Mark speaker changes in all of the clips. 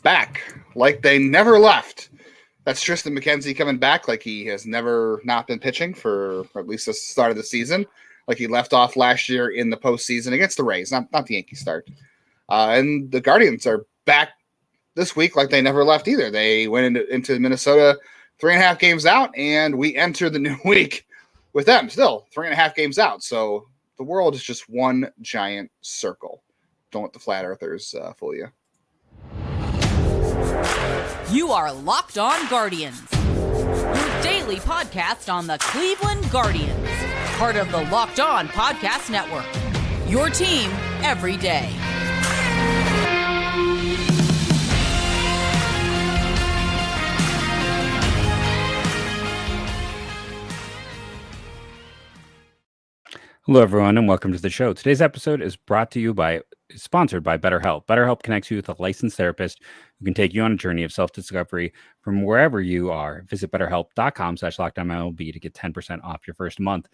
Speaker 1: back like they never left. That's Triston McKenzie coming back like he has never not been pitching for at least the start of the season. Like he left off last year in the postseason against the Rays, not the Yankees start. And the Guardians are back this week like they never left either. They went into Minnesota 3.5 games out, and we enter the new week with them still 3.5 games out. So the world is just one giant circle. Don't let the flat earthers fool you.
Speaker 2: You are Locked On Guardians, your daily podcast on the Cleveland Guardians, part of the Locked On Podcast Network, your team every day.
Speaker 3: Hello, everyone, and welcome to the show. Today's episode is sponsored by BetterHelp. BetterHelp connects you with a licensed therapist who can take you on a journey of self-discovery from wherever you are. Visit BetterHelp.com/LockedOnMLB to get 10% off your first month.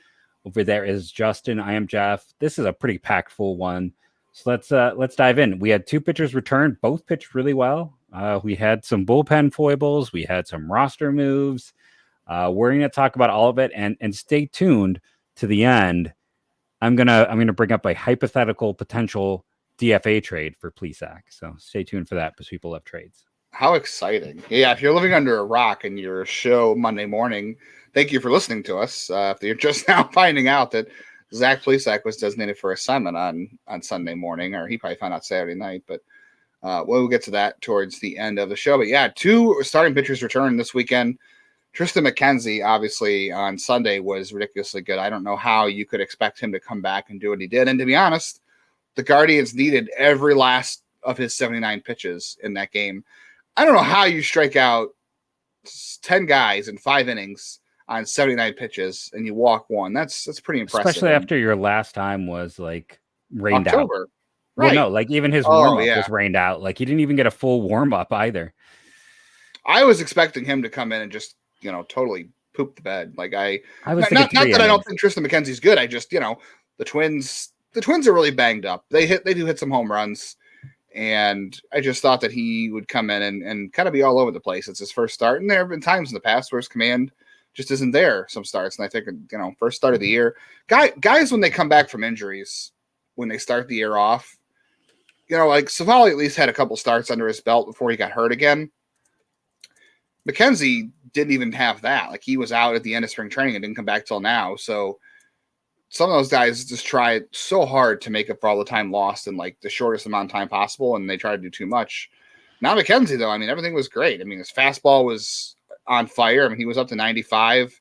Speaker 3: Over there is Justin. I am Jeff. This is a pretty packed full one. So let's dive in. We had 2 pitchers return. Both pitched really well. We had some bullpen foibles. We had some roster moves. We're going to talk about all of it, and stay tuned to the end. I'm gonna bring up a hypothetical potential DFA trade for Plesac. So stay tuned for that because people love trades.
Speaker 1: How exciting. Yeah, if you're living under a rock and your show Monday morning, thank you for listening to us. If you're just now finding out that Zach Plesac was designated for assignment on Sunday morning, or he probably found out Saturday night, but we'll get to that towards the end of the show. But yeah, 2 starting pitchers returned this weekend. Triston McKenzie, obviously, on Sunday was ridiculously good. I don't know how you could expect him to come back and do what he did. And to be honest, the Guardians needed every last of his 79 pitches in that game. I don't know how you strike out 10 guys in 5 innings on 79 pitches and you walk one. That's pretty impressive.
Speaker 3: Especially after your last time was like rained
Speaker 1: October.
Speaker 3: out.
Speaker 1: Right.
Speaker 3: Well, no, like even his warm-up was rained out. Like he didn't even get a full warm-up either.
Speaker 1: I was expecting him to come in and just totally poop the bed. Like I was not that I don't think Triston McKenzie's good. I just, the Twins are really banged up. They do hit some home runs, and I just thought that he would come in and kind of be all over the place. It's his first start, and there have been times in the past where his command just isn't there. Some starts, and I think first start of the year, guys when they come back from injuries, when they start the year off, like Civale at least had a couple starts under his belt before he got hurt again. McKenzie didn't even have that. Like he was out at the end of spring training and didn't come back till now. So some of those guys just try so hard to make up for all the time lost in like the shortest amount of time possible, and they try to do too much. Now McKenzie, though, everything was great. His fastball was on fire. He was up to 95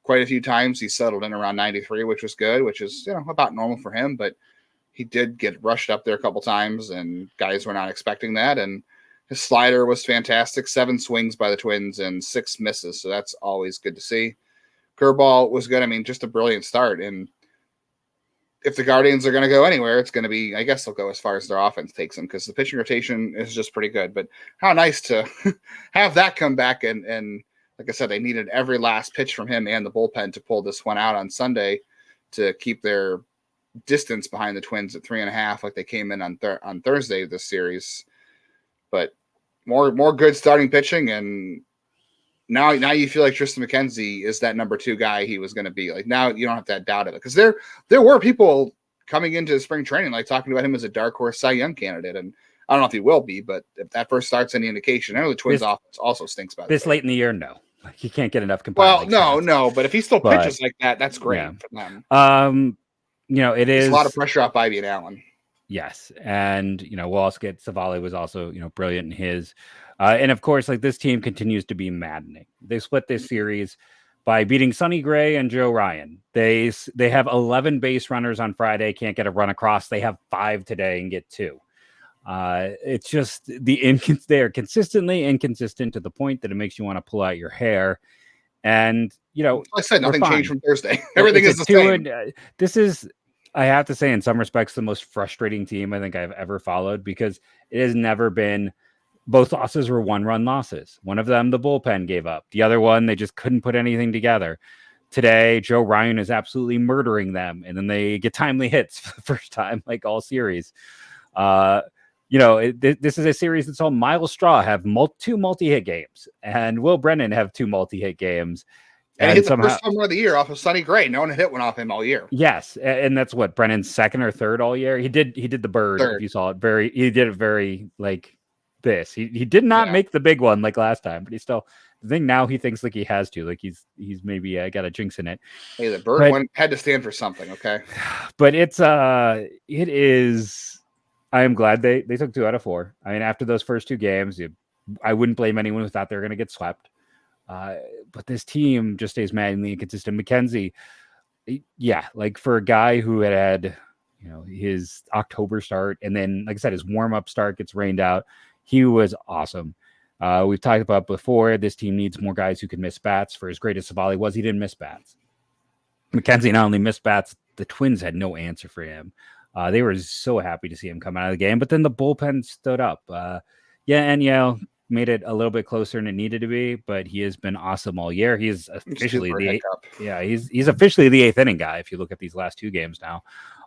Speaker 1: quite a few times. He settled in around 93, which was good, which is about normal for him. But he did get rushed up there a couple times, and guys were not expecting that. And his slider was fantastic. 7 swings by the Twins and 6 misses. So that's always good to see. Curveball was good. Just a brilliant start. And if the Guardians are going to go anywhere, it's going to be, I guess they'll go as far as their offense takes them because the pitching rotation is just pretty good. But how nice to have that come back. And like I said, they needed every last pitch from him and the bullpen to pull this one out on Sunday to keep their distance behind the Twins at 3.5 like they came in on Thursday of this series. But more good starting pitching, and now you feel like Triston McKenzie is that number 2 guy he was going to be. Like now you don't have to doubt it because there were people coming into spring training like talking about him as a dark horse Cy Young candidate, and I don't know if he will be, but if that first start's any indication, I know the Twins offense also stinks by
Speaker 3: this late in the year. No, like he can't get enough.
Speaker 1: Well, no, but if he still pitches like that, that's great for them.
Speaker 3: It is
Speaker 1: a lot of pressure off Ivy and Allen.
Speaker 3: Yes. And, we'll also get Civale was also, brilliant in his. And of course, like this team continues to be maddening. They split this series by beating Sonny Gray and Joe Ryan. They have 11 base runners on Friday, can't get a run across. They have 5 today and get 2. It's just they are consistently inconsistent to the point that it makes you want to pull out your hair. And,
Speaker 1: I said nothing changed from Thursday. Everything is the same.
Speaker 3: This is, I have to say, in some respects, the most frustrating team I think I've ever followed because it has never been. Both losses were 1-run losses. One of them, the bullpen gave up. The other one, they just couldn't put anything together. Today, Joe Ryan is absolutely murdering them, and then they get timely hits for the first time, like all series. This is a series that saw Miles Straw have two multi-hit games and Will Brennan have two multi-hit games.
Speaker 1: And he hit the first home run of the year off of Sonny Gray. No one had hit one off him all year.
Speaker 3: Yes, and that's what Brennan's second or third all year. He did the bird. Third. If you saw it, he did it very like this. He did not make the big one like last time, but he still. The thing now he thinks like he has to, like he's maybe got a jinx in it.
Speaker 1: Hey, the bird one had to stand for something, okay?
Speaker 3: But it is. I am glad they took 2 out of 4. I mean, after those first 2 games, I wouldn't blame anyone who thought they were going to get swept. But this team just stays madly inconsistent. McKenzie, like for a guy who had his October start, and then, like I said, his warm-up start gets rained out, he was awesome. We've talked about before, this team needs more guys who can miss bats. For as great as Civale was, he didn't miss bats. McKenzie not only missed bats, the Twins had no answer for him. They were so happy to see him come out of the game, but then the bullpen stood up. And made it a little bit closer than it needed to be, but he has been awesome all year. He is officially he's officially the 8th inning guy. If you look at these last 2 games now,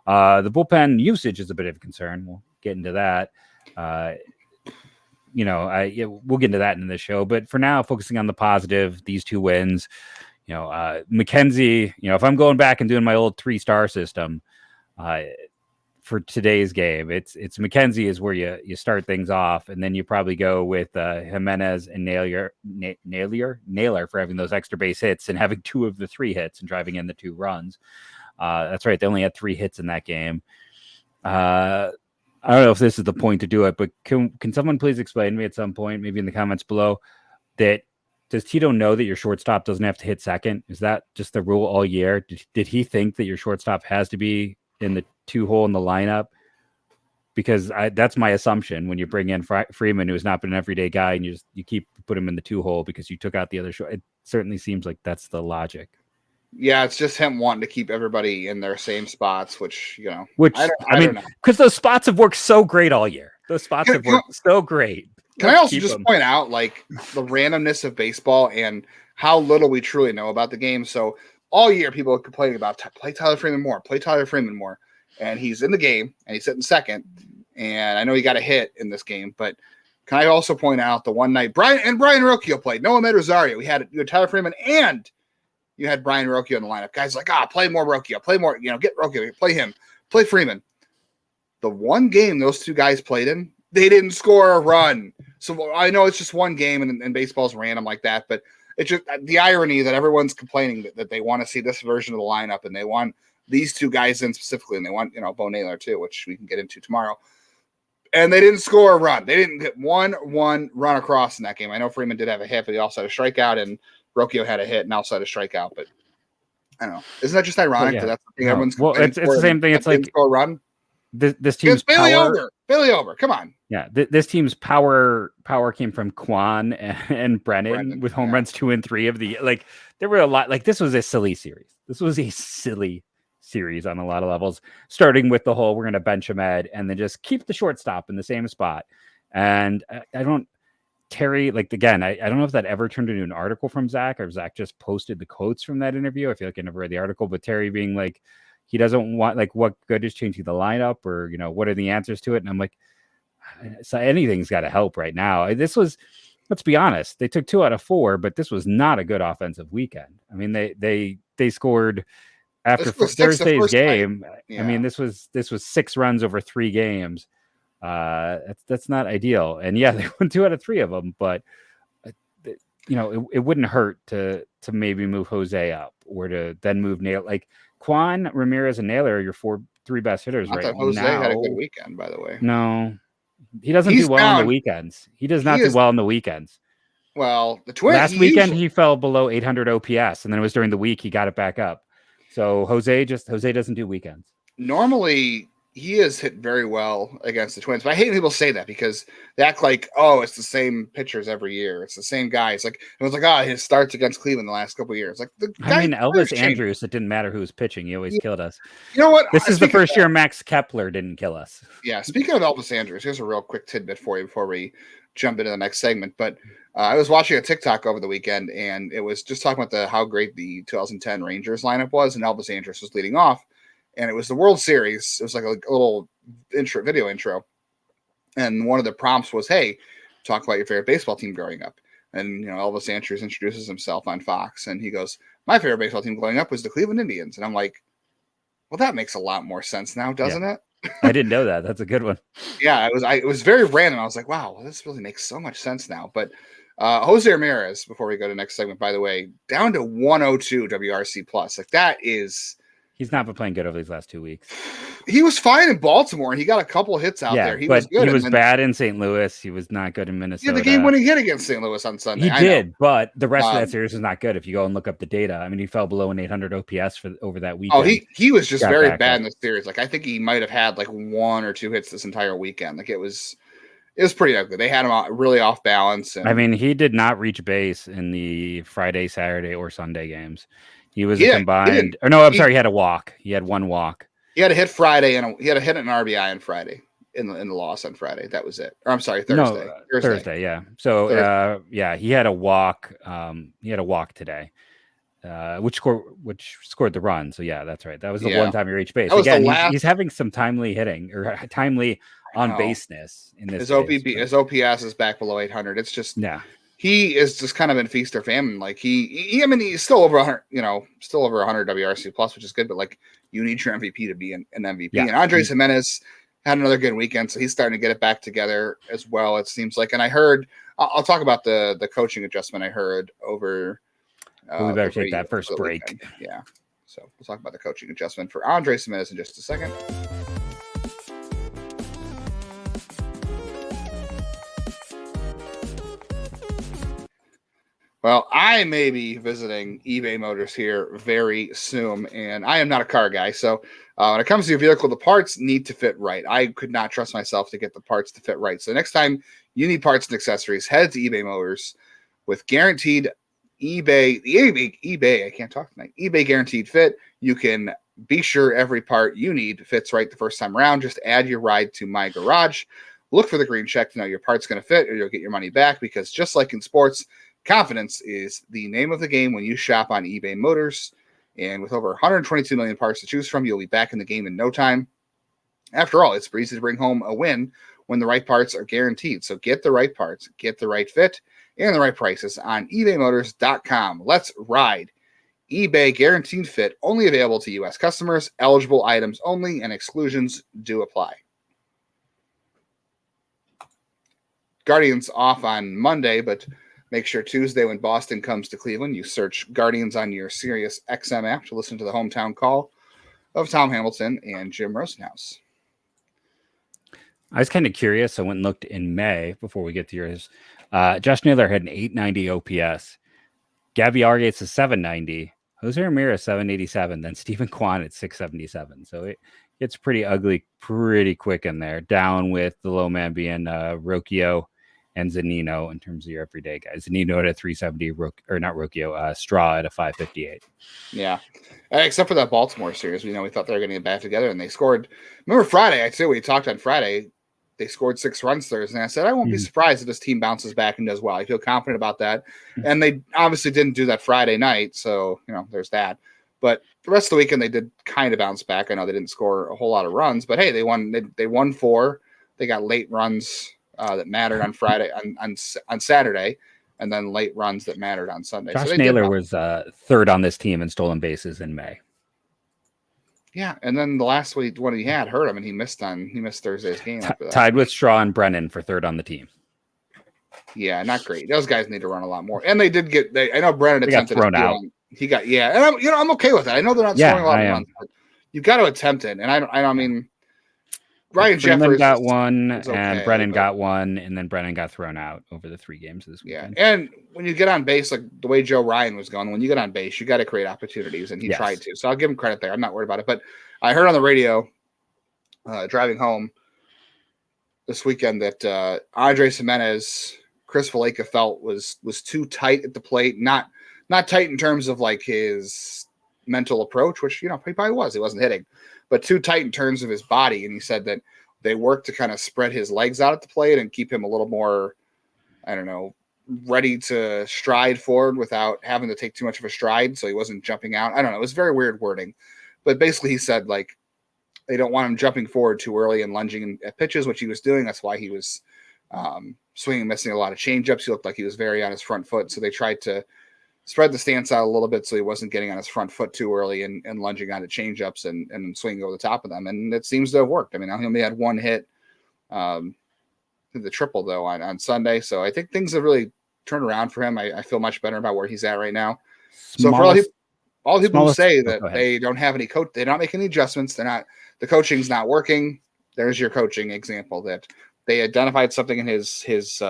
Speaker 3: the bullpen usage is a bit of a concern. We'll get into that. We'll get into that in the show, but for now, focusing on the positive, these 2 wins. McKenzie. If I'm going back and doing my old 3-star system, for today's game, it's McKenzie is where you start things off, and then you probably go with Jimenez and Naylor for having those extra base hits and having 2 of the 3 hits and driving in the 2 runs. That's right, they only had 3 hits in that game. I don't know if this is the point to do it, but can someone please explain to me at some point, maybe in the comments below, that does Tito know that your shortstop doesn't have to hit second? Is that just the rule all year? Did he think that your shortstop has to be in the 2-hole in the lineup? Because that's my assumption when you bring in Freeman, who has not been an everyday guy, and you keep put him in the 2-hole because you took out the other short. It certainly seems like that's the logic.
Speaker 1: Yeah, it's just him wanting to keep everybody in their same spots, which I don't know.
Speaker 3: Because those spots have worked so great all year. Those spots have worked so great.
Speaker 1: Can I also just point out like the randomness of baseball and how little we truly know about the game? So all year people are complaining about play Tyler Freeman more. And he's in the game and he's sitting second. And I know he got a hit in this game, but can I also point out the one night Brian Rocchio played, Noah Rosario. You had Tyler Freeman and you had Brian Rocchio in the lineup. Guys like, play more Rocchio, play more, get Rocchio, play him, play Freeman. The one game those 2 guys played in, they didn't score a run. So I know it's just one game and baseball's random like that, but it's just the irony that everyone's complaining that they want to see this version of the lineup and they want these 2 guys in specifically, and they want, Bo Naylor too, which we can get into tomorrow. And they didn't score a run. They didn't get one run across in that game. I know Freeman did have a hit, but he also had a strikeout, and Rocchio had a hit and also had a strikeout. But I don't know. Isn't that just ironic that that's the thing everyone's
Speaker 3: it's the same thing. It's like
Speaker 1: score a run.
Speaker 3: This team's
Speaker 1: Bailey over. Come on.
Speaker 3: Yeah, this team's power came from Kwan and Brennan with home runs 2 and 3 of the there were a lot. Like this was a silly series. This was a silly series on a lot of levels, starting with the whole we're going to bench Ahmed and then just keep the shortstop in the same spot. And I don't know if that ever turned into an article from Zach, or Zach just posted the quotes from that interview. I feel like I never read the article, but Terry being like, he doesn't want, like, what good is changing the lineup, or, what are the answers to it? And I'm like, so anything's got to help right now. Let's be honest, they took 2 out of 4, but this was not a good offensive weekend. I mean, they scored after Thursday's game. Yeah. I mean, this was 6 runs over 3 games. That's not ideal. And yeah, they won 2 out of 3 of them, but it wouldn't hurt to maybe move Jose up, or to then move Naylor. Like Kwan, Ramirez, and Naylor are your 3 best hitters right now.
Speaker 1: Jose had a good weekend, by the way.
Speaker 3: No, he doesn't do well on the weekends. He does not do well on the weekends.
Speaker 1: Well, the Twins
Speaker 3: last weekend he fell below 800 OPS, and then it was during the week he got it back up. So Jose doesn't do weekends. Normally,
Speaker 1: he has hit very well against the Twins, but I hate when people say that because they act like, it's the same pitchers every year. It's the same guys. Like it was like, his starts against Cleveland the last couple of years. Like
Speaker 3: Elvis Andrus, it didn't matter who was pitching. He always killed us.
Speaker 1: You know what?
Speaker 3: This is the first year Max Kepler didn't kill us.
Speaker 1: Yeah. Speaking of Elvis Andrus, here's a real quick tidbit for you before we jump into the next segment. But I was watching a TikTok over the weekend, and it was just talking about how great the 2010 Rangers lineup was, and Elvis Andrus was leading off. And it was the World Series. It was like a little video intro. And one of the prompts was, hey, talk about your favorite baseball team growing up. And, Elvis Andrews introduces himself on Fox, and he goes, my favorite baseball team growing up was the Cleveland Indians. And I'm like, well, that makes a lot more sense now, doesn't it?
Speaker 3: I didn't know that. That's a good one.
Speaker 1: Yeah, it was very random. I was like, wow, this really makes so much sense now. But Jose Ramirez, before we go to the next segment, by the way, down to 102 WRC plus. Like that is.
Speaker 3: He's not been playing good over these last 2 weeks.
Speaker 1: He was fine in Baltimore, and he got a couple of hits out there. He was good.
Speaker 3: He was bad in St. Louis. He was not good in Minnesota.
Speaker 1: Yeah, the game-winning hit against St. Louis on Sunday.
Speaker 3: He did, but the rest of that series was not good. If you go and look up the data, I mean, he fell below an 800 OPS over that weekend.
Speaker 1: Oh, he was just very bad in the series. Like I think he might have had like 1 or 2 hits this entire weekend. Like it was pretty ugly. They had him really off balance. And,
Speaker 3: I mean, he did not reach base in the Friday, Saturday, or Sunday games. He was combined. Or no, I'm sorry. He had a walk. He had 1 walk.
Speaker 1: He had a hit Friday, and he had a hit an RBI on Friday in the loss on Friday. That was it. Or I'm sorry, Thursday.
Speaker 3: No, Thursday. Yeah. So he had a walk. He had a walk today, which scored the run. So yeah, that's right. That was the one time he reached base. Again, he's having some timely hitting or timely on baseness in this.
Speaker 1: His OPS is back below 800. It's just he is just kind of in feast or famine. Like I mean, he's still over 100, still over 100 WRC plus, which is good. But like, you need your MVP to be an MVP. Yeah. And Andres Jimenez had another good weekend, so he's starting to get it back together as well. It seems like, and I heard, I'll talk about the coaching adjustment I heard over.
Speaker 3: We better take that first break.
Speaker 1: Weekend. Yeah, so we'll talk about the coaching adjustment for Andres Jimenez in just a second. Well, I may be visiting eBay Motors here very soon, and I am not a car guy. So when it comes to your vehicle, the parts need to fit right. I could not trust myself to get the parts to fit right. So next time you need parts and accessories, head to eBay Motors with guaranteed eBay guaranteed fit. You can be sure every part you need fits right the first time around. Just add your ride to My Garage. Look for the green check to know your part's going to fit, or you'll get your money back, because just like in sports, confidence is the name of the game when you shop on eBay Motors. And with over 122 million parts to choose from, you'll be back in the game in no time. After all, it's easy to bring home a win when the right parts are guaranteed. So get the right parts, get the right fit, and the right prices on ebaymotors.com. Let's ride. eBay guaranteed fit, only available to U.S. customers, eligible items only, and exclusions do apply. Guardians off on Monday, but make sure Tuesday when Boston comes to Cleveland, you search Guardians on your Sirius XM app to listen to the hometown call of Tom Hamilton and Jim Rosenhaus.
Speaker 3: I was kind of curious. I went and looked in May before we get to yours. Josh Naylor had an 890 OPS. Gabby Argates is 790. Jose Ramirez 787. Then Stephen Kwan at 677. So it gets pretty ugly pretty quick in there. Down with the low man being Rocchio and Zunino in terms of your everyday guys. Zunino at a 370, Straw at a 558.
Speaker 1: Yeah. Except for that Baltimore series. We thought they were going to get back together, and they scored. Remember Friday, we talked on Friday, they scored 6 runs Thursday, and I said, I won't be surprised if this team bounces back and does well. I feel confident about that. And they obviously didn't do that Friday night, so, there's that. But the rest of the weekend, they did kind of bounce back. I know they didn't score a whole lot of runs, but hey, they won 4. They got late runs that mattered on Friday, on Saturday, and then late runs that mattered on Sunday.
Speaker 3: Josh Naylor was third on this team in stolen bases in May.
Speaker 1: Yeah, and then the last one he had hurt him, and he missed Thursday's game.
Speaker 3: Tied with Straw and Brennan for third on the team.
Speaker 1: Yeah, not great. Those guys need to run a lot more, and they did get. I know Brennan attempted
Speaker 3: got thrown out.
Speaker 1: He got and I'm okay with that. I know they're not scoring a lot of runs, but you've got to attempt it. And I mean, Ryan Jeffers
Speaker 3: got one, and Brennan got one, and then Brennan got thrown out over the 3 games this weekend.
Speaker 1: Yeah, and when you get on base, like the way Joe Ryan was going, when you get on base, you got to create opportunities, and he tried to. So I'll give him credit there. I'm not worried about it. But I heard on the radio driving home this weekend that Andres Jimenez, Chris Valaika felt was too tight at the plate, not tight in terms of like his mental approach, which he probably was. He wasn't hitting, but too tight in terms of his body. And he said that they worked to kind of spread his legs out at the plate and keep him a little more, ready to stride forward without having to take too much of a stride. So he wasn't jumping out. I don't know. It was very weird wording, but basically he said like they don't want him jumping forward too early and lunging at pitches, which he was doing. That's why he was swinging, missing a lot of changeups. He looked like he was very on his front foot. So they tried to spread the stance out a little bit so he wasn't getting on his front foot too early and lunging onto changeups and swinging over the top of them. And it seems to have worked. I mean, he only had one hit the triple, though, on Sunday. So I think things have really turned around for him. I feel much better about where he's at right now. So for all people who say that they don't have any coach, they're not making any adjustments. The coaching's not working. There's your coaching example that they identified something in his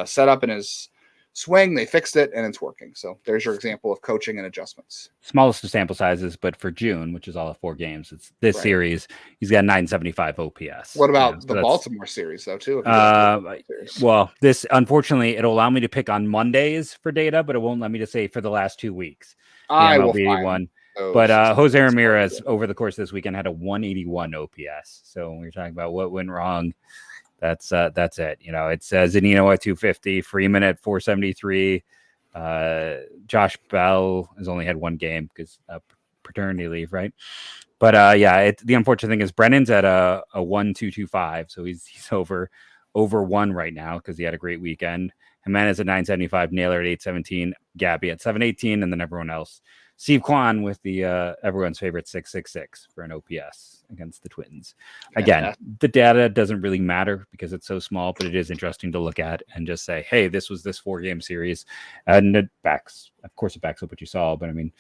Speaker 1: setup and his swing, they fixed it, and it's working. So there's your example of coaching and adjustments.
Speaker 3: Smallest of sample sizes, but for June, which is all of 4 games, it's this series, he's got 975 OPS.
Speaker 1: What about the Baltimore series, though, too?
Speaker 3: Well, this, unfortunately, it'll allow me to pick on Mondays for data, but it won't let me to say for the last 2 weeks.
Speaker 1: I will find one.
Speaker 3: But Jose Ramirez, over the course of this weekend, had a 181 OPS. So when we're talking about what went wrong, that's it. It says Zunino at 250, Freeman at 473. Josh Bell has only had 1 game because paternity leave, right? But the unfortunate thing is Brennan's at a 1.225, so he's over 1 right now because he had a great weekend. Jimenez at 975, Naylor at 817, Gabby at 718, and then everyone else. Steve Kwan with the everyone's favorite 666 for an OPS against the Twins. Again, the data doesn't really matter because it's so small, but it is interesting to look at and just say, hey, this was this 4-game series. And it backs up what you saw. But I mean,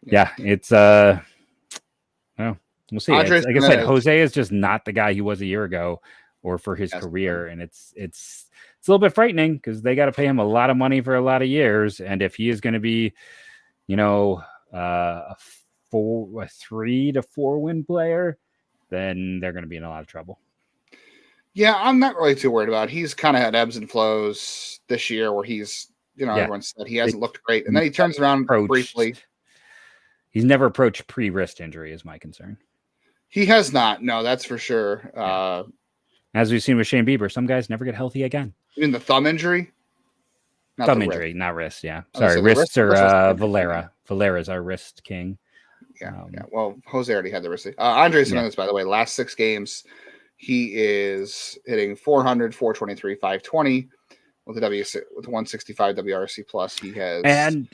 Speaker 3: it's well, we'll see. Like I said, Jose is just not the guy he was a year ago or for his career. And it's a little bit frightening because they got to pay him a lot of money for a lot of years. And if he is going to be, a 3 to 4 win player, then they're going to be in a lot of trouble.
Speaker 1: Yeah, I'm not really too worried about it. He's kind of had ebbs and flows this year where he's, everyone said he hasn't looked great. And then he turns around briefly.
Speaker 3: He's never approached pre-wrist injury is my concern.
Speaker 1: He has not. No, that's for sure.
Speaker 3: As we've seen with Shane Bieber, some guys never get healthy again.
Speaker 1: You mean the thumb injury?
Speaker 3: Thumb injury, not wrist. Yeah. Sorry. Wrists are Valera. Valera's our wrist king.
Speaker 1: Yeah. Well, Jose already had the wrist. Andres Jimenez, by the way, last 6 games, he is hitting 400, 423, 520 with a 165 WRC plus. He has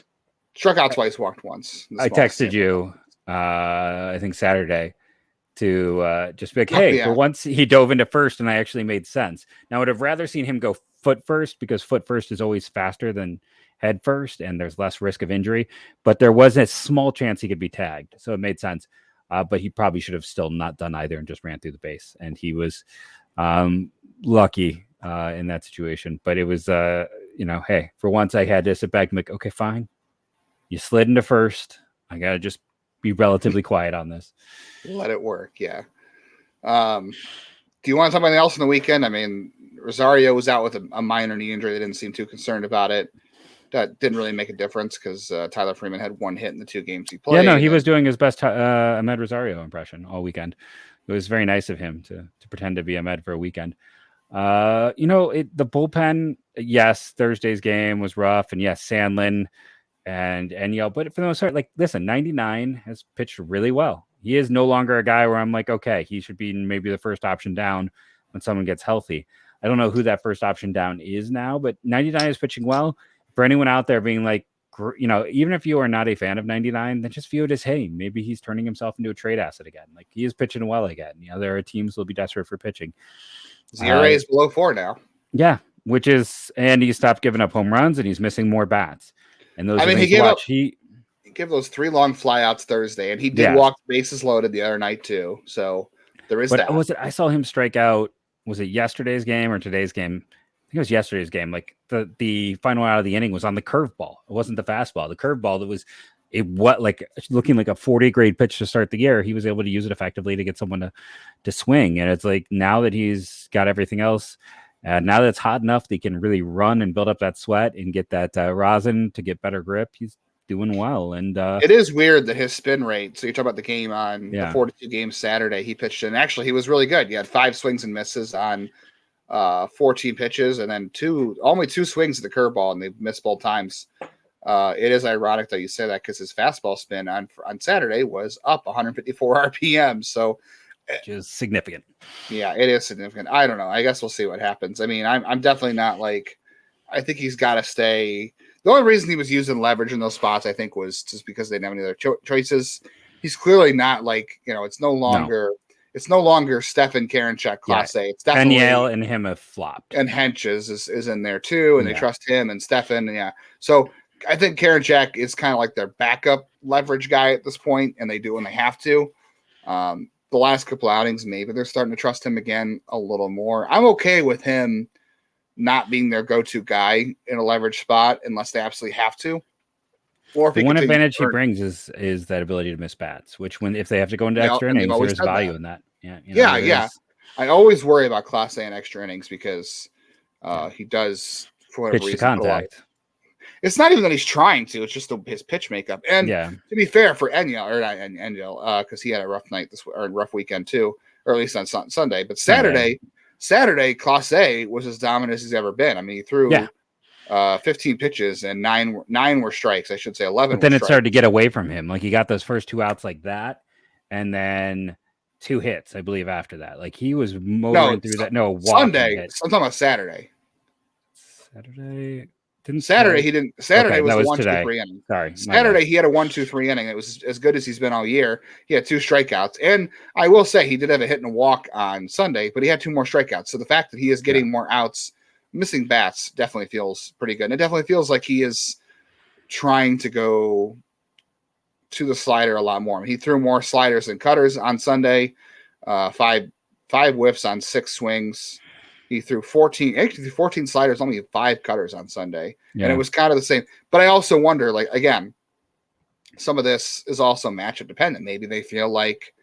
Speaker 1: struck out twice, walked once.
Speaker 3: I texted you, I think Saturday, to just be like, hey, for once he dove into first and I actually made sense. Now I would have rather seen him go foot first because foot first is always faster than head first and there's less risk of injury, but there was a small chance he could be tagged. So it made sense. But he probably should have still not done either and just ran through the base. And he was lucky in that situation. But it was, hey, for once I had to sit back and be like, okay, fine. You slid into first. I got to just be relatively quiet on this.
Speaker 1: Let it work. Yeah. Do you want to talk about anything else on the weekend? I mean, Rosario was out with a minor knee injury. They didn't seem too concerned about it. That didn't really make a difference because Tyler Freeman had 1 hit in the 2 games he played.
Speaker 3: Yeah, no, he was doing his best Ahmed Rosario impression all weekend. It was very nice of him to pretend to be Ahmed for a weekend. The bullpen, yes, Thursday's game was rough, and yes, Sandlin and Yell, but for the most part, like, listen, 99 has pitched really well. He is no longer a guy where I'm like, okay, he should be maybe the first option down when someone gets healthy. I don't know who that first option down is now, but 99 is pitching well. For anyone out there being like, even if you are not a fan of 99, then just view it as, hey, maybe he's turning himself into a trade asset again. Like, he is pitching well again. There are teams who will be desperate for pitching.
Speaker 1: His ERA is below 4 now.
Speaker 3: Yeah, and he stopped giving up home runs and he's missing more bats. And those,
Speaker 1: he gave those 3 long flyouts Thursday, and he did walk bases loaded the other night too. So there is that.
Speaker 3: I saw him strike out. Was it yesterday's game or today's game? I think it was yesterday's game. Like the final out of the inning was on the curveball. It wasn't the fastball. The curveball that was looking like a 40 grade pitch to start the year. He was able to use it effectively to get someone to swing. And it's like, now that he's got everything else, now that it's hot enough that he can really run and build up that sweat and get that rosin to get better grip, he's doing well. And
Speaker 1: it is weird that his spin rate. So you talk about the game on the 42 games Saturday, he pitched in. Actually, he was really good. He had 5 swings and misses on 14 pitches, and then only 2 swings at the curveball, and they missed both times. It is ironic that you say that because his fastball spin on Saturday was up 154 RPM. So
Speaker 3: which is significant.
Speaker 1: Yeah, it is significant. I don't know. I guess we'll see what happens. I mean, I'm definitely not like. I think he's got to stay. The only reason he was using leverage in those spots, I think, was just because they didn't have any other choices. He's clearly not like, it's no longer Stefan Karinchak Class A. It's definitely
Speaker 3: Yale and him have flopped.
Speaker 1: And Hench is in there too, and they trust him and Stefan. Yeah. So I think Karinchak is kind of like their backup leverage guy at this point, and they do when they have to. The last couple outings, maybe they're starting to trust him again a little more. I'm okay with him not being their go-to guy in a leverage spot unless they absolutely have to. Or if
Speaker 3: the one advantage he brings is that ability to miss bats, which if they have to go into extra innings, there's value in that.
Speaker 1: Yeah. I always worry about Class A and extra innings because he does, for whatever
Speaker 3: pitch
Speaker 1: reason,
Speaker 3: to contact.
Speaker 1: It's not even that he's trying to; it's just his pitch makeup. And to be fair, for Enyel, because he had a rough night rough weekend too, or at least on Sunday. But Saturday, Class A was as dominant as he's ever been. I mean, he threw 15 pitches and nine were strikes. I should say 11.
Speaker 3: But then it started to get away from him. Like he got those first 2 outs like that, and then 2 hits, I believe, after that. Like he was motoring through that. No,
Speaker 1: Sunday. I'm talking about Saturday. Saturday he didn't. Saturday was a 1-2-3 inning.
Speaker 3: Sorry,
Speaker 1: Saturday he had a 1-2-3 inning. It was as good as he's been all year. He had 2 strikeouts, and I will say he did have a hit and a walk on Sunday, but he had 2 more strikeouts. So the fact that he is getting more outs, missing bats, definitely feels pretty good. And it definitely feels like he is trying to go to the slider a lot more. I mean, he threw more sliders than cutters on Sunday. 5 whiffs on 6 swings. He threw 14 sliders, only 5 cutters on Sunday. Yeah. And it was kind of the same. But I also wonder, like, again, some of this is also matchup dependent. Maybe they feel like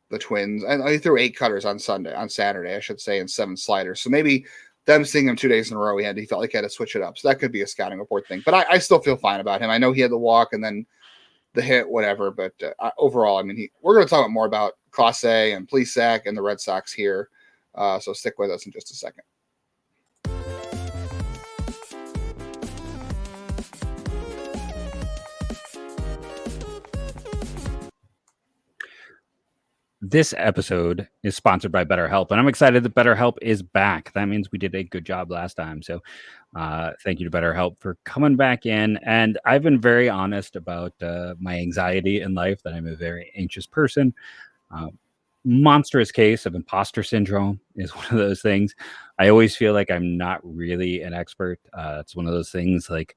Speaker 1: the Twins, and he threw 8 cutters on Saturday, I should say, and 7 sliders. So maybe them seeing him 2 days in a row, he felt like he had to switch it up. So that could be a scouting report thing. But I still feel fine about him. I know he had the walk and then the hit, whatever. But overall, I mean, we're going to talk more about Clase and Plesac and the Red Sox here. So stick with us in just a second.
Speaker 3: This episode is sponsored by BetterHelp, and I'm excited that BetterHelp is back. That means we did a good job last time. So thank you to BetterHelp for coming back in. And I've been very honest about my anxiety in life, that I'm a very anxious person. Monstrous case of imposter syndrome is one of those things. I always feel like I'm not really an expert. It's one of those things, like,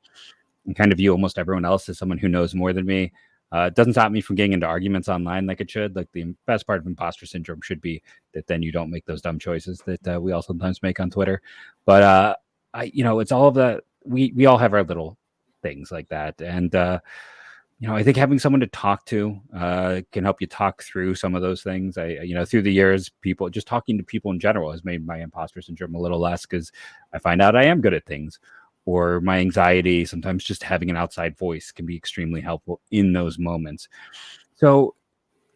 Speaker 3: I kind of view almost everyone else as someone who knows more than me. It doesn't stop me from getting into arguments online like it should. Like, the best part of imposter syndrome should be that then you don't make those dumb choices that we all sometimes make on Twitter. But it's all of that. We all have our little things like that. And I think having someone to talk to can help you talk through some of those things. Through the years, just talking to people in general has made my imposter syndrome a little less, because I find out I am good at things. Or my anxiety, sometimes just having an outside voice can be extremely helpful in those moments. So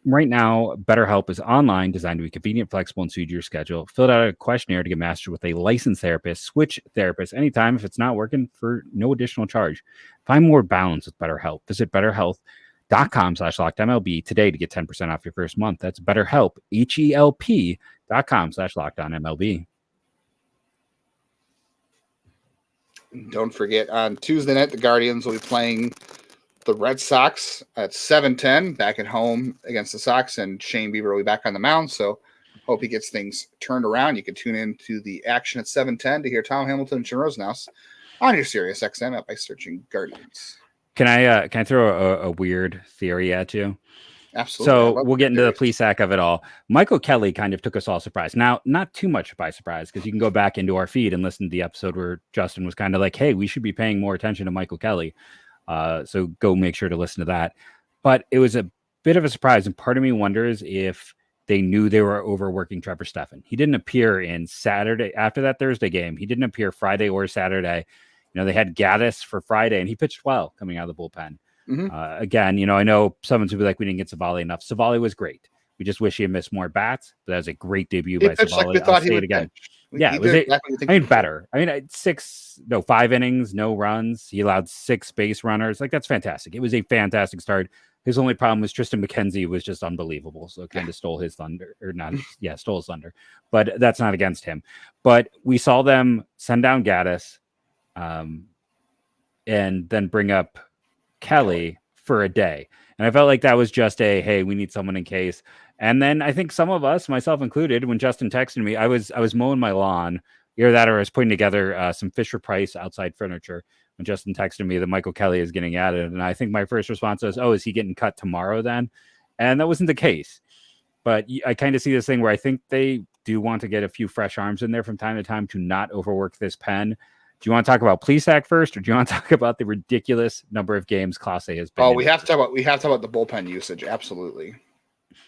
Speaker 3: right now, BetterHelp is online, designed to be convenient, flexible, and suit your schedule. Fill out a questionnaire to get matched with a licensed therapist. Switch therapists anytime if it's not working, for no additional charge. Find more balance with BetterHelp. Visit BetterHelp.com/LockedOnMLB today to get 10% off your first month. That's BetterHelp, HELP.com/LockedOnMLB.
Speaker 1: Don't forget, on Tuesday night, the Guardians will be playing the Red Sox at 7:10 back at home against the Sox, and Shane Bieber will be back on the mound. So hope he gets things turned around. You can tune in to the action at 7:10 to hear Tom Hamilton and Jim Rosenhaus on your Sirius XM app by searching Guardians.
Speaker 3: Can I throw a weird theory at you?
Speaker 1: Absolutely.
Speaker 3: So we'll get into the Plesac of it all. Michael Kelly kind of took us all surprised. Now, not too much by surprise, because you can go back into our feed and listen to the episode where Justin was kind of like, hey, we should be paying more attention to Michael Kelly. So go make sure to listen to that. But it was a bit of a surprise. And part of me wonders if they knew they were overworking Trevor Stephan. He didn't appear in Saturday after that Thursday game. He didn't appear Friday or Saturday. They had Gaddis for Friday, and he pitched well coming out of the bullpen. Mm-hmm. Again, I know someone's going to be like, we didn't get Civale enough. Civale was great. We just wish he had missed more bats, but that was a great debut by Civale.
Speaker 1: I'll say it again.
Speaker 3: Yeah, better. 5 innings, no runs. He allowed 6 base runners. Like, that's fantastic. It was a fantastic start. His only problem was Triston McKenzie was just unbelievable. So kind of stole his thunder, or not. Yeah, stole his thunder. But that's not against him. But we saw them send down Gaddis, and then bring up Kelly for a day. And I felt like that was just hey, we need someone in case. And then I think some of us, myself included, when Justin texted me, I was mowing my lawn. Either that or I was putting together some Fisher Price outside furniture when Justin texted me that Michael Kelly is getting added. And I think my first response was, oh, is he getting cut tomorrow then? And that wasn't the case. But I kind of see this thing where I think they do want to get a few fresh arms in there from time to time to not overwork this pen. Do you want to talk about Plesac first, or do you want to talk about the ridiculous number of games Clase has been?
Speaker 1: Oh, we have to talk about the bullpen usage. Absolutely.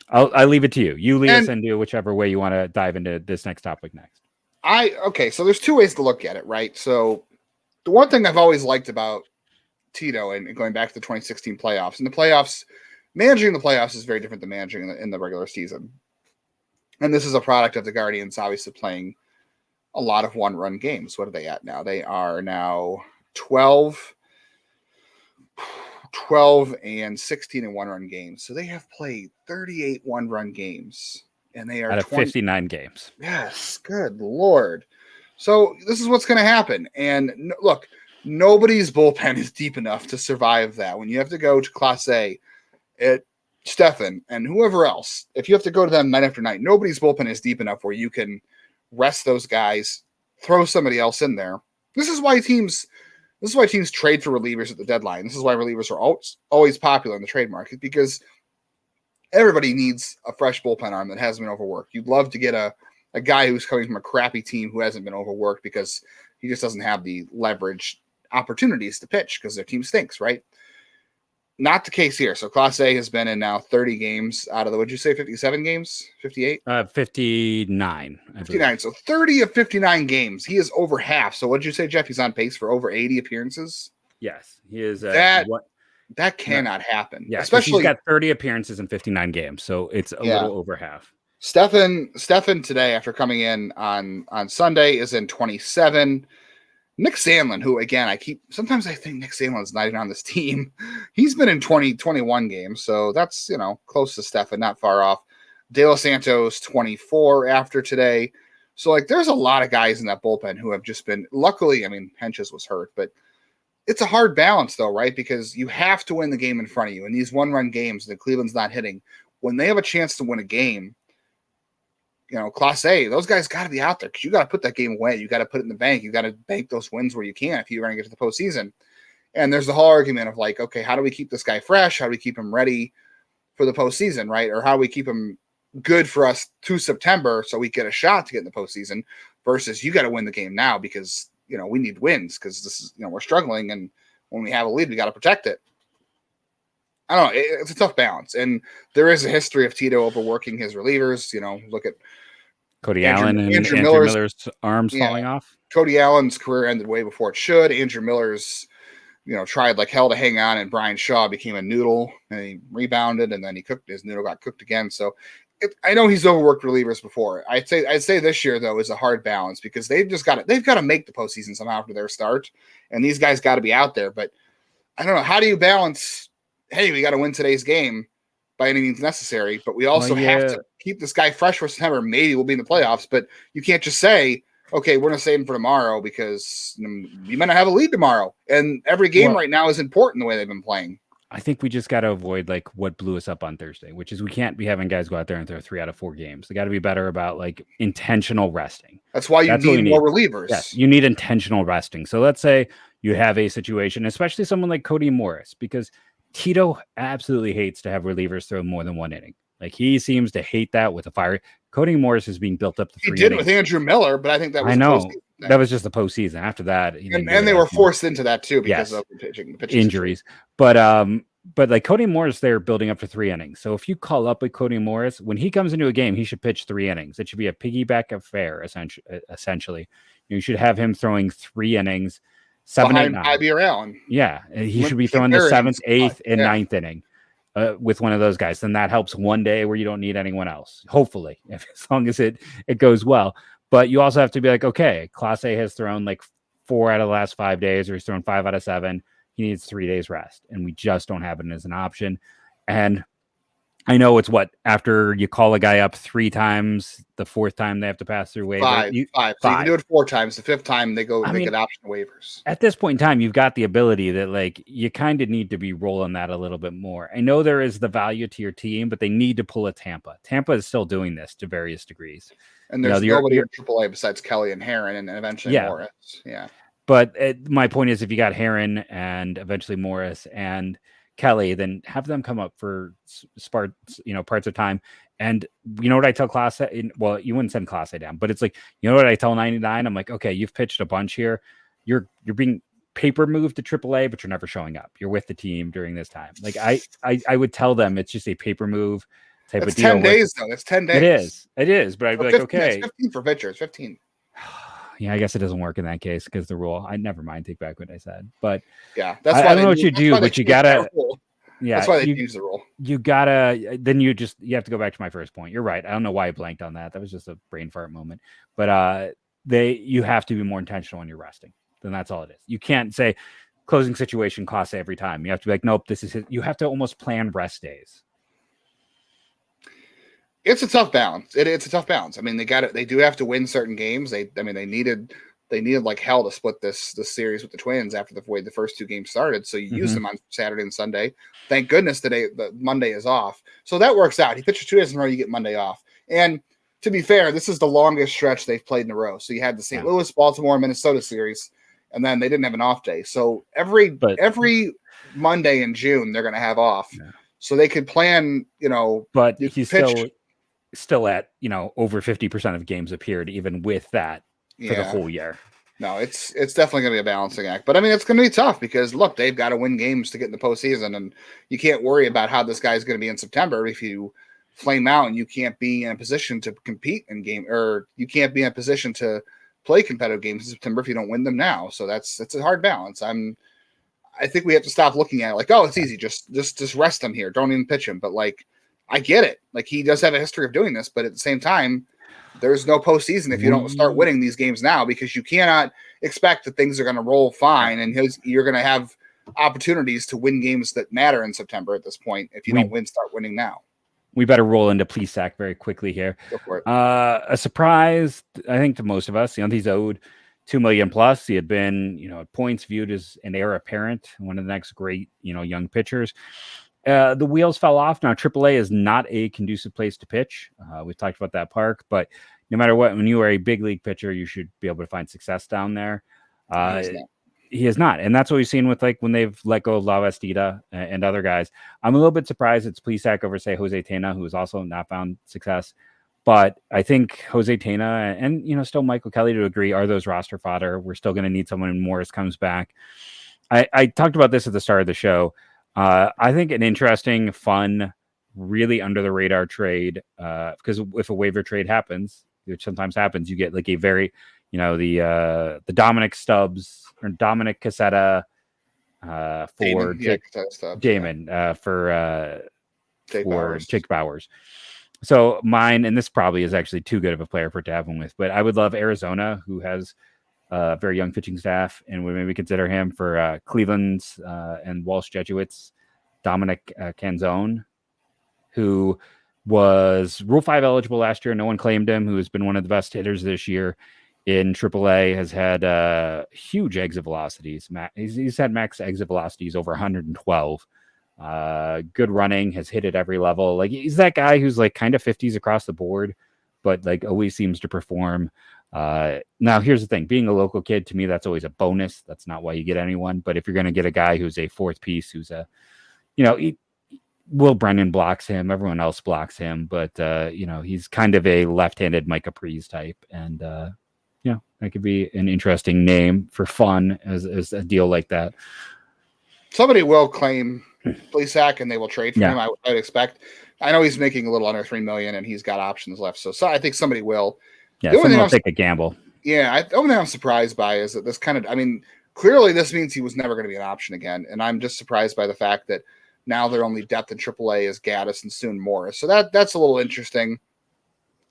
Speaker 3: I'll leave it to you. You lead us into whichever way you want to dive into this next topic next.
Speaker 1: So there's two ways to look at it, right? So the one thing I've always liked about Tito and going back to the 2016 playoffs, and the playoffs, managing the playoffs is very different than managing in the regular season. And this is a product of the Guardians obviously playing a lot of one-run games. What are they at now? They are now 12 and 16 in one-run games. So they have played 38 one-run games. And they are
Speaker 3: out of 59 games.
Speaker 1: Yes, good Lord. So this is what's going to happen. And look, nobody's bullpen is deep enough to survive that. When you have to go to Clase, Stefan, and whoever else, if you have to go to them night after night, nobody's bullpen is deep enough where you can rest those guys, throw somebody else in there. This is why teams trade for relievers at the deadline. This is why relievers are always popular in the trade market, because everybody needs a fresh bullpen arm that hasn't been overworked. You'd love to get a guy who's coming from a crappy team who hasn't been overworked because he just doesn't have the leverage opportunities to pitch because their team stinks, right? Not the case here. So Class A has been in now 30 games out of the, would you say 57 games? 58?
Speaker 3: 59.
Speaker 1: 59. So 30 of 59 games. He is over half. So what did you say, Jeff? He's on pace for over 80 appearances?
Speaker 3: Yes. He is.
Speaker 1: That cannot happen.
Speaker 3: Yeah,
Speaker 1: especially
Speaker 3: he's got 30 appearances in 59 games. So it's a little over half.
Speaker 1: Stefan today, after coming in on Sunday, is in 27. Nick Sandlin, who, again, sometimes I think Nick Sandlin's not even on this team. He's been in 21 games, so that's, close to Stefan, not far off. De Los Santos, 24 after today. So, there's a lot of guys in that bullpen who have just been, luckily, Henches was hurt, but it's a hard balance, though, right? Because you have to win the game in front of you. In these one-run games that Cleveland's not hitting, when they have a chance to win a game, Class A, those guys got to be out there because you got to put that game away. You got to put it in the bank. You got to bank those wins where you can if you're going to get to the postseason. And there's the whole argument of okay, how do we keep this guy fresh? How do we keep him ready for the postseason, right? Or how do we keep him good for us to September so we get a shot to get in the postseason versus you got to win the game now because, we need wins because this is, we're struggling. And when we have a lead, we got to protect it. I don't know. It's a tough balance. And there is a history of Tito overworking his relievers. Look at
Speaker 3: Cody Allen and Andrew Miller's arms falling off. Cody
Speaker 1: Allen's career ended way before it should. Andrew Miller's, tried like hell to hang on, and Brian Shaw became a noodle and he rebounded and then his noodle got cooked again. So I know he's overworked relievers before. I'd say this year though is a hard balance because they've got to make the postseason somehow after their start. And these guys got to be out there, but I don't know. How do you balance, hey, we got to win today's game by any means necessary, but we also have to keep this guy fresh for September. Maybe we'll be in the playoffs, but you can't just say, okay, we're going to save him for tomorrow because you might not have a lead tomorrow. And every game right now is important the way they've been playing.
Speaker 3: I think we just got to avoid what blew us up on Thursday, which is we can't be having guys go out there and throw 3 out of 4 games. They got to be better about intentional resting.
Speaker 1: That's why you need more relievers.
Speaker 3: Yes, you need intentional resting. So let's say you have a situation, especially someone like Cody Morris, because Tito absolutely hates to have relievers throw more than 1 inning. He seems to hate that with a fire. Cody Morris is being built up to 3 innings.
Speaker 1: He did it with Andrew Miller, but I think that was
Speaker 3: that was just the postseason. After that,
Speaker 1: and they were forced into that too because of the pitching
Speaker 3: injuries. But Cody Morris, they're building up to 3 innings. So if you call up with Cody Morris, when he comes into a game, he should pitch 3 innings. It should be a piggyback affair, essentially. You should have him throwing 3 innings, 7, 8, 9.
Speaker 1: Javier Allen.
Speaker 3: Yeah, he should be throwing the 7th, 8th, and 9th inning with one of those guys. Then that helps one day where you don't need anyone else. Hopefully, as long as it goes well. But you also have to be okay, Class A has thrown 4 out of the last 5 days, or he's thrown 5 out of 7. He needs 3 days rest, and we just don't have it as an option. And I know it's after you call a guy up 3 times, the 4th time they have to pass through waiver.
Speaker 1: Five. So you can do it 4 times. The 5th time they get option waivers.
Speaker 3: At this point in time, you've got the ability that like you kind of need to be rolling that a little bit more. I know there is the value to your team, but they need to pull a Tampa. Tampa is still doing this to various degrees.
Speaker 1: And there's nobody in AAA besides Kelly and Herron and eventually Morris. Yeah.
Speaker 3: But my point is, if you got Herron and eventually Morris and Kelly, then have them come up for parts of time. And you know what I tell Class A? Well, you wouldn't send Class A down, but it's like, you know what I tell 99? I'm like, okay, you've pitched a bunch here. You're being paper moved to AAA, but you're never showing up. You're with the team during this time. Like I would tell them it's just a paper move type of deal.
Speaker 1: 10 days though. It's 10 days.
Speaker 3: It is. But I'd be like,
Speaker 1: 15,
Speaker 3: okay.
Speaker 1: It's 15 for pitchers. 15.
Speaker 3: Yeah, I guess it doesn't work in that case because the rule. I never mind. Take back what I said. But
Speaker 1: yeah, that's
Speaker 3: why I don't know what you do, but you gotta. Yeah,
Speaker 1: that's why they use the rule.
Speaker 3: You gotta. Then you have to go back to my first point. You're right. I don't know why I blanked on that. That was just a brain fart moment. But you have to be more intentional when you're resting. Then that's all it is. You can't say closing situation costs every time. You have to be like, nope, this is it. You have to almost plan rest days.
Speaker 1: It's a tough balance. It's a tough balance. I mean, they do have to win certain games. They needed like hell to split this series with the Twins after the way the first 2 games started. So you use them on Saturday and Sunday. Thank goodness the Monday is off. So that works out. He pitches 2 days in a row, you get Monday off. And to be fair, this is the longest stretch they've played in a row. So you had the St. Louis, Baltimore, Minnesota series, and then they didn't have an off day. So every Monday in June they're going to have off. Yeah. So they could plan,
Speaker 3: But he's still at over 50% of games appeared even with that for the whole year.
Speaker 1: No, it's definitely going to be a balancing act. But I mean, it's going to be tough because look, they've got to win games to get in the postseason, and you can't worry about how this guy's going to be in September if you flame out and you can't be in a position to compete in game, or you can't be in a position to play competitive games in September if you don't win them now. So that's a hard balance. I think we have to stop looking at it like, oh, it's easy, just rest him here, don't even pitch him. But like, I get it. Like, he does have a history of doing this, but at the same time, there's no postseason if you don't start winning these games now, because you cannot expect that things are going to roll fine and you're going to have opportunities to win games that matter in September at this point. If you don't start winning now.
Speaker 3: We better roll into Plesac very quickly here.
Speaker 1: Go for it.
Speaker 3: A surprise, I think, to most of us. He's owed $2 million plus. He had been, at points viewed as an heir apparent, one of the next great, young pitchers. The wheels fell off. Now, AAA is not a conducive place to pitch. We've talked about that park, but no matter what, when you are a big league pitcher, you should be able to find success down there. He is not. And that's what we've seen with when they've let go of La Vestida and other guys. I'm a little bit surprised it's Plesac over, say, Jose Tena, who has also not found success. But I think Jose Tena and, still Michael Kelly to agree are those roster fodder. We're still going to need someone when Morris comes back. I talked about this at the start of the show. I think an interesting, fun, really under the radar trade, because if a waiver trade happens, which sometimes happens, you get like a very, the Dominic Stubbs or Dominic Cassetta for Damon for Jake Bowers. So mine, and this probably is actually too good of a player for it to have him with, but I would love Arizona, who has a very young pitching staff, and would maybe consider him for Cleveland's and Walsh Jesuits, Dominic Canzone, who was Rule 5 eligible last year. No one claimed him, who has been one of the best hitters this year in AAA, has had huge exit velocities. He's had max exit velocities over 112. Good running, has hit at every level. Like, he's that guy who's like kind of 50s across the board, but like always seems to perform. Now here's the thing, being a local kid, to me, that's always a bonus. That's not why you get anyone. But if you're going to get a guy who's a fourth piece, who's Will Brennan blocks him, everyone else blocks him, but he's kind of a left-handed Mike Capriz type, and that could be an interesting name for fun as a deal like that.
Speaker 1: Somebody will claim Plesac and they will trade for him. I would expect. I know he's making a little under $3 million and he's got options left, so I think somebody will.
Speaker 3: Yeah, someone will take a gamble.
Speaker 1: Yeah, the only thing I'm surprised by is that this clearly this means he was never going to be an option again, and I'm just surprised by the fact that now their only depth in AAA is Gaddis and soon Morris. So that's a little interesting.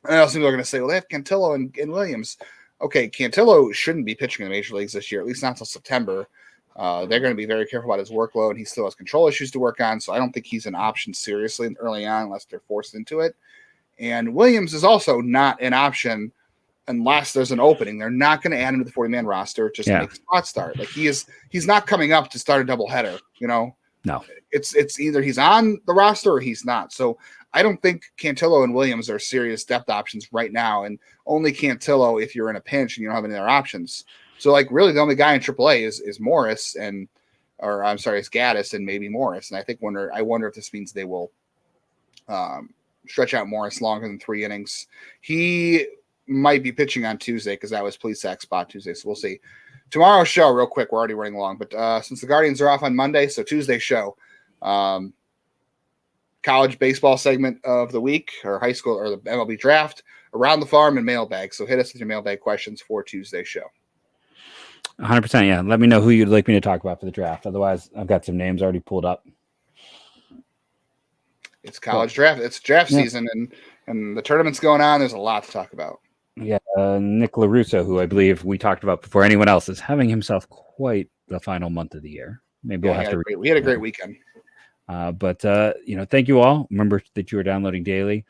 Speaker 1: I know some people are going to say, well, they have Cantillo and Williams. Okay, Cantillo shouldn't be pitching in the major leagues this year, at least not until September. They're going to be very careful about his workload. He still has control issues to work on, so I don't think he's an option seriously early on unless they're forced into it. And Williams is also not an option unless there's an opening. They're not going to add him to the 40-man roster just to make a spot start. Like he's not coming up to start a doubleheader, you know?
Speaker 3: No.
Speaker 1: It's either he's on the roster or he's not. So I don't think Cantillo and Williams are serious depth options right now, and only Cantillo if you're in a pinch and you don't have any other options. So, like, really, the only guy in AAA is Morris, it's Gaddis and maybe Morris. And I wonder if this means they will stretch out Morris longer than 3 innings. He might be pitching on Tuesday because that was Plesac's spot Tuesday. So we'll see. Tomorrow's show, real quick, we're already running long, but since the Guardians are off on Monday, so Tuesday show, college baseball segment of the week, or high school, or the MLB draft, around the farm, and mailbag. So hit us with your mailbag questions for Tuesday's show.
Speaker 3: 100%. Yeah. Let me know who you'd like me to talk about for the draft. Otherwise, I've got some names already pulled up.
Speaker 1: It's college draft. It's draft season, and the tournament's going on. There's a lot to talk about.
Speaker 3: Yeah. Nick LaRusso, who I believe we talked about before anyone else, is having himself quite the final month of the year. Maybe we'll have to.
Speaker 1: We had a great weekend.
Speaker 3: But thank you all. Remember that you are downloading daily,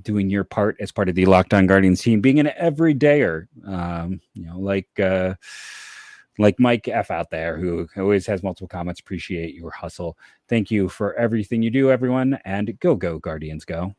Speaker 3: doing your part as part of the Locked On Guardians team, being an everydayer, like Mike F out there, who always has multiple comments. Appreciate your hustle. Thank you for everything you do, everyone, and go Guardians, go.